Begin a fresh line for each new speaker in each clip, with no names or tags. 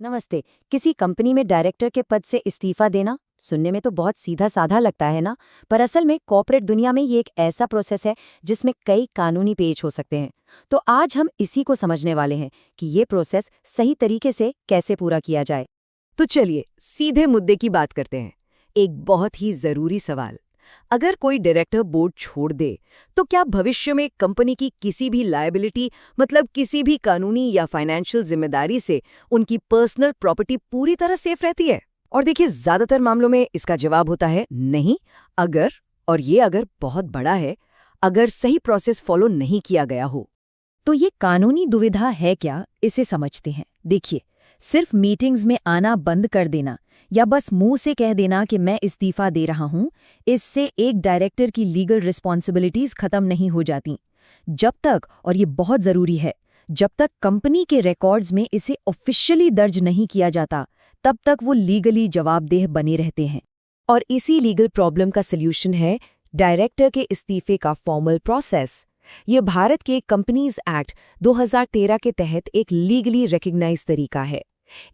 नमस्ते। किसी कंपनी में डायरेक्टर के पद से इस्तीफा देना सुनने में तो बहुत सीधा साधा लगता है ना। पर असल में कॉर्पोरेट दुनिया में ये एक ऐसा प्रोसेस है जिसमें कई कानूनी पेच हो सकते हैं। तो आज हम इसी को समझने वाले हैं कि ये प्रोसेस सही तरीके से कैसे पूरा किया जाए।
तो चलिए सीधे मुद्दे की बात करते हैं। एक बहुत ही जरूरी सवाल, अगर कोई डायरेक्टर बोर्ड छोड़ दे तो क्या भविष्य में कंपनी की किसी भी लायबिलिटी, मतलब किसी भी कानूनी या फाइनेंशियल जिम्मेदारी से उनकी पर्सनल प्रॉपर्टी पूरी तरह सेफ रहती है? और देखिए, ज्यादातर मामलों में इसका जवाब होता है नहीं। अगर, और ये अगर बहुत बड़ा है, अगर सही प्रोसेस फॉलो नहीं किया गया हो।
तो ये कानूनी दुविधा है क्या, इसे समझते हैं। देखिए, सिर्फ मीटिंग्स में आना बंद कर देना या बस मुंह से कह देना कि मैं इस्तीफा दे रहा हूं, इससे एक डायरेक्टर की लीगल रिस्पॉन्सिबिलिटीज खत्म नहीं हो जाती। जब तक, और ये बहुत जरूरी है, जब तक कंपनी के रिकॉर्ड्स में इसे ऑफिशियली दर्ज नहीं किया जाता, तब तक वो लीगली जवाबदेह बने रहते हैं।
और इसी लीगल प्रॉब्लम का सल्यूशन है डायरेक्टर के इस्तीफे का फॉर्मल प्रोसेस। ये भारत के कंपनीज एक्ट 2013 के तहत एक लीगली रिकॉग्नाइज्ड तरीका है।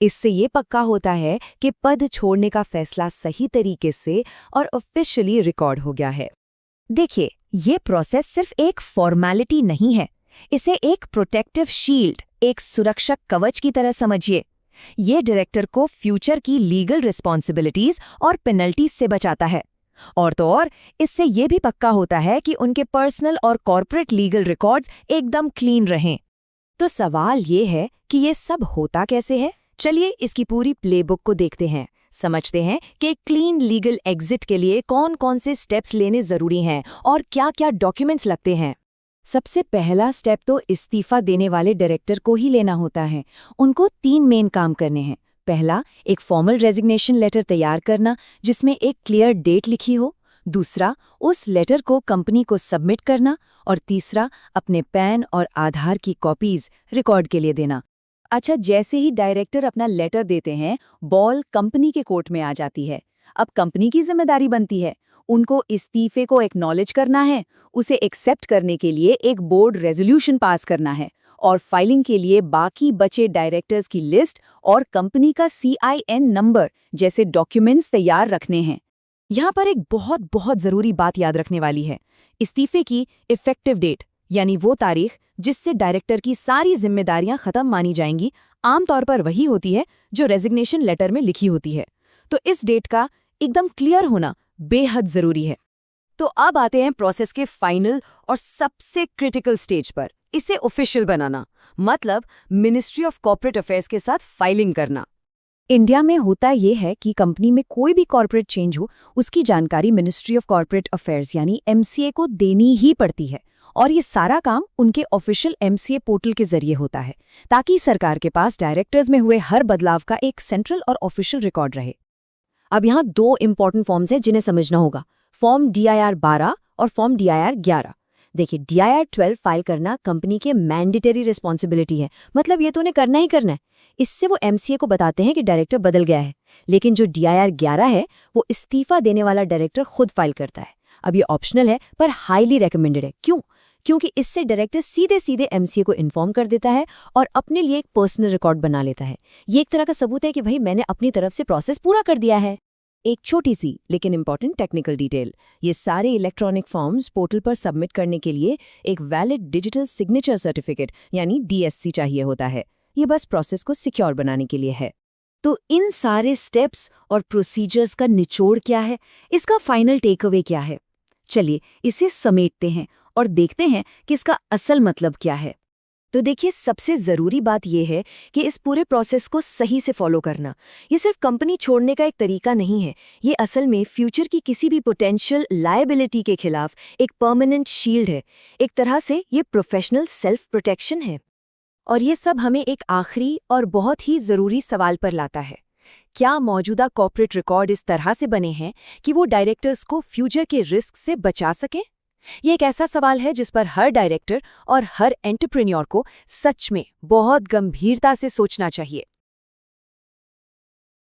इससे ये पक्का होता है कि पद छोड़ने का फैसला सही तरीके से और ऑफिशियली रिकॉर्ड हो गया है।
देखिए, ये प्रोसेस सिर्फ एक फॉर्मेलिटी नहीं है, इसे एक प्रोटेक्टिव शील्ड, एक सुरक्षक कवच की तरह समझिए। ये डायरेक्टर को फ्यूचर की लीगल रिस्पॉन्सिबिलिटीज और पेनल्टीज से बचाता है। और तो और, इससे ये भी पक्का होता है कि उनके पर्सनल और कॉर्पोरेट लीगल रिकॉर्ड्स एकदम क्लीन रहें।
तो सवाल ये है कि ये सब होता कैसे है? चलिए इसकी पूरी प्लेबुक को देखते हैं, समझते हैं कि क्लीन लीगल एग्जिट के लिए कौन कौन से स्टेप्स लेने जरूरी हैं और क्या क्या डॉक्यूमेंट्स लगते हैं।
सबसे पहला स्टेप तो इस्तीफा देने वाले डायरेक्टर को ही लेना होता है। उनको 3 मेन काम करने हैं। पहला, एक फॉर्मल रेजिग्नेशन लेटर तैयार करना जिसमें एक क्लियर डेट लिखी हो। दूसरा, उस लेटर को कंपनी को सबमिट करना। और तीसरा, अपने पैन और आधार की कॉपीज रिकॉर्ड के लिए देना। अच्छा, जैसे ही डायरेक्टर अपना लेटर देते हैं, बॉल कंपनी के कोर्ट में आ जाती है। अब कंपनी की जिम्मेदारी बनती है, उनको इस्तीफे को एक्नॉलेज करना है, उसे एक्सेप्ट करने के लिए एक बोर्ड रेजोल्यूशन पास करना है और फाइलिंग के लिए बाकी बचे डायरेक्टर्स की लिस्ट और कंपनी का CIN नंबर जैसे डॉक्यूमेंट्स तैयार रखने हैं।
यहाँ पर एक बहुत बहुत जरूरी बात याद रखने वाली है। इस्तीफे की इफेक्टिव डेट, यानी वो तारीख जिससे डायरेक्टर की सारी जिम्मेदारियां खत्म मानी जाएंगी, आमतौर पर वही होती है जो रेजिग्नेशन लेटर में लिखी होती है। तो इस डेट का एकदम क्लियर होना बेहद जरूरी है। तो अब आते हैं प्रोसेस के फाइनल और सबसे क्रिटिकल स्टेज पर, इसे ऑफिशियल बनाना, मतलब मिनिस्ट्री ऑफ कॉर्पोरेट अफेयर्स के साथ फाइलिंग करना।
इंडिया में होता ये है कि कंपनी में कोई भी कॉर्पोरेट चेंज हो, उसकी जानकारी मिनिस्ट्री ऑफ कॉर्पोरेट अफेयर्स यानी MCA को देनी ही पड़ती है। और ये सारा काम उनके ऑफिशियल MCA पोर्टल के जरिए होता है, ताकि सरकार के पास डायरेक्टर्स में हुए हर बदलाव का एक सेंट्रल और ऑफिशियल रिकॉर्ड रहे। अब यहाँ 2 इंपॉर्टेंट फॉर्म्स हैं जिन्हें समझना होगा, फॉर्म DIR 12 और फॉर्म DIR 11। देखिए, DIR 12 फाइल करना कंपनी के मैंडेटरी रिस्पॉन्सिबिलिटी है, मतलब ये तो उन्हें करना ही करना है। इससे वो MCA को बताते हैं कि डायरेक्टर बदल गया है। लेकिन जो DIR 11 है, वो इस्तीफा देने वाला डायरेक्टर खुद फाइल करता है। अब ये ऑप्शनल है पर हाईली रेकमेंडेड है। क्यों? क्योंकि इससे डायरेक्टर सीधे सीधे MCA को इन्फॉर्म कर देता है और अपने लिए एक पर्सनल रिकॉर्ड बना लेता है। ये एक तरह का सबूत है कि भाई मैंने अपनी तरफ से प्रोसेस पूरा कर दिया है। एक छोटी सी लेकिन इंपॉर्टेंट टेक्निकल डिटेल, ये सारे इलेक्ट्रॉनिक फॉर्म्स पोर्टल पर सबमिट करने के लिए एक वैलिड डिजिटल सिग्नेचर सर्टिफिकेट यानी DSC चाहिए होता है। ये बस प्रोसेस को सिक्योर बनाने के लिए है। तो इन सारे स्टेप्स और प्रोसीजर्स का निचोड़ क्या है, इसका फाइनल टेक अवे क्या है? चलिए इसे समेटते हैं और देखते हैं कि इसका असल मतलब क्या है।
तो देखिए, सबसे ज़रूरी बात यह है कि इस पूरे प्रोसेस को सही से फॉलो करना। ये सिर्फ कंपनी छोड़ने का एक तरीका नहीं है, ये असल में फ्यूचर की किसी भी पोटेंशियल लायबिलिटी के खिलाफ एक परमानेंट शील्ड है। एक तरह से ये प्रोफेशनल सेल्फ प्रोटेक्शन है। और ये सब हमें एक आखिरी और बहुत ही ज़रूरी सवाल पर लाता है, क्या मौजूदा कॉर्पोरेट रिकॉर्ड इस तरह से बने हैं कि वो डायरेक्टर्स को फ्यूचर के रिस्क से बचा सकें? ये एक ऐसा सवाल है जिस पर हर डायरेक्टर और हर एंटरप्रेन्योर को सच में बहुत गंभीरता से सोचना चाहिए।